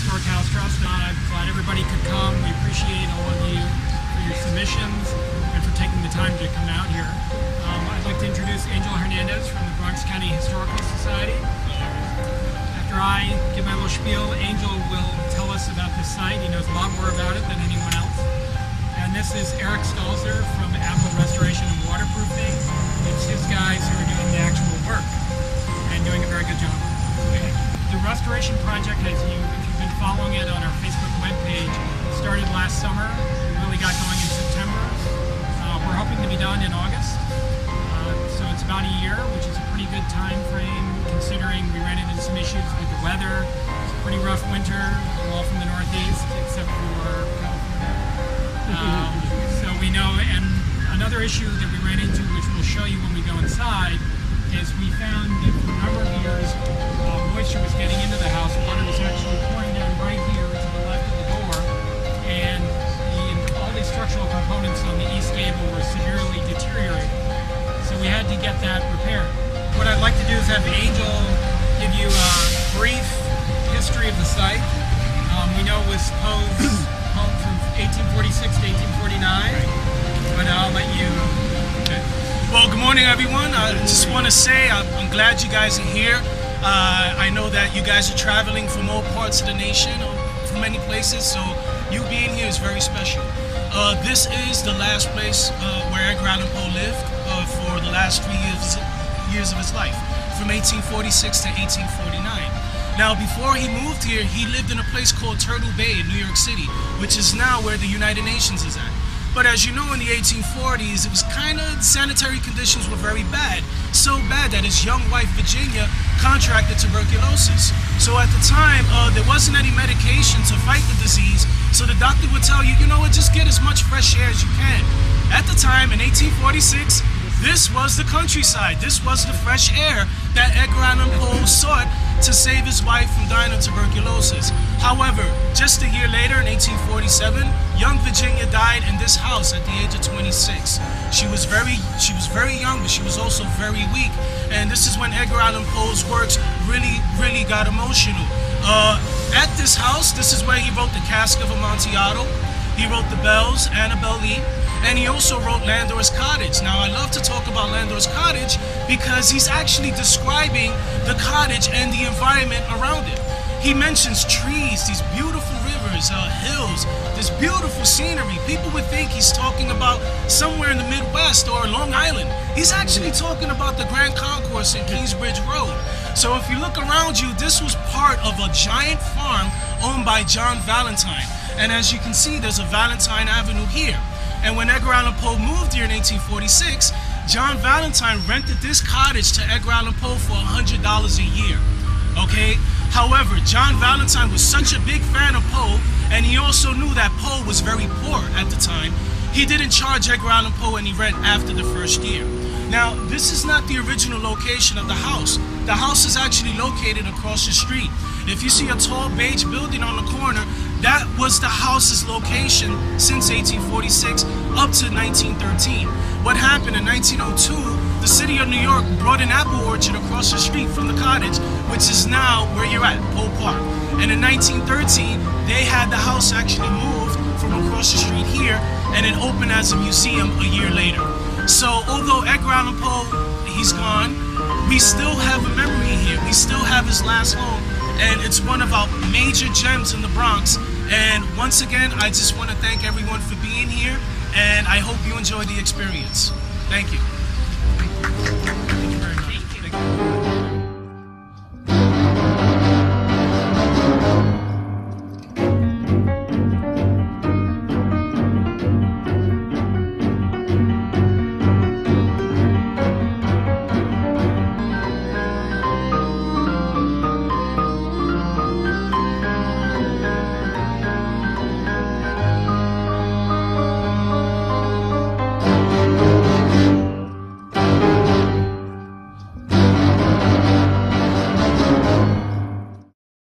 Historic House Trust. I'm glad everybody could come. We appreciate all of you for your submissions and for taking the time to come out here. I'd like to introduce Angel Hernandez from the Bronx County Historical Society. After I give my little spiel, Angel will tell us about this site. He knows a lot more about it than anyone else. And this is Eric Stalzer from Apple Restoration and Waterproofing. It's his guys who are doing the actual work and doing a very good job. The restoration project, if you've been following it on our Facebook webpage, started last summer. We really got going in September. We're hoping to be done in August. So it's about a year, which is a pretty good time frame considering we ran into some issues with the weather. It's a pretty rough winter. We're all from the Northeast, except for California. So we know, and another issue that we ran into, which we'll show you when we go inside, is we found that for a number of years, moisture was getting into the house. Water was actually pouring down right here to the left of the door, and all the structural components on the east gable were severely deteriorating. So we had to get that repaired. What I'd like to do is have Angel give you a brief history of the site. We know it was supposed home from 1846 to 1849, but I'll let you... Well, good morning, everyone. I just want to say I'm glad you guys are here. I know that you guys are traveling from all parts of the nation, or from many places, so you being here is very special. This is the last place where Edgar Allan Poe lived for the last 3 years of his life, from 1846 to 1849. Now, before he moved here, he lived in a place called Turtle Bay in New York City, which is now where the United Nations is at. But as you know, in the 1840s, it was sanitary conditions were very bad. So bad that his young wife, Virginia, contracted tuberculosis. So at the time, there wasn't any medication to fight the disease. So the doctor would tell you, you know what, just get as much fresh air as you can. At the time, in 1846, this was the countryside. This was the fresh air that Edgar Allan Poe sought to save his wife from dying of tuberculosis. However, just a year later, in 1847, young Virginia died in this house at the age of 26. She was very young, but she was also very weak. And this is when Edgar Allan Poe's works really got emotional. At this house, this is where he wrote The Cask of Amontillado. He wrote The Bells, Annabel Lee, and he also wrote Landor's Cottage. Now, I love to talk about Landor's Cottage because he's actually describing the cottage and the environment around it. He mentions trees, these beautiful rivers, hills, this beautiful scenery. People would think he's talking about somewhere in the Midwest or Long Island. He's actually talking about the Grand Concourse in Kingsbridge Road. So if you look around you, this was part of a giant farm owned by John Valentine. And as you can see, there's a Valentine Avenue here. And when Edgar Allan Poe moved here in 1846, John Valentine rented this cottage to Edgar Allan Poe for $100 a year. Okay? However, John Valentine was such a big fan of Poe, and he also knew that Poe was very poor at the time, he didn't charge Edgar Allan Poe any rent after the first year. Now, this is not the original location of the house. The house is actually located across the street. If you see a tall beige building on the corner, that was the house's location since 1846 up to 1913. What happened in 1902, the city of New York brought an apple orchard across the street from the cottage, which is now where you're at, Poe Park. And in 1913, they had the house actually moved from across the street here, and it opened as a museum a year later. So although Edgar Allan Poe, he's gone, we still have a memory here. We still have his last home, and it's one of our major gems in the Bronx. And once again, I just want to thank everyone for being here, and I hope you enjoy the experience. Thank you.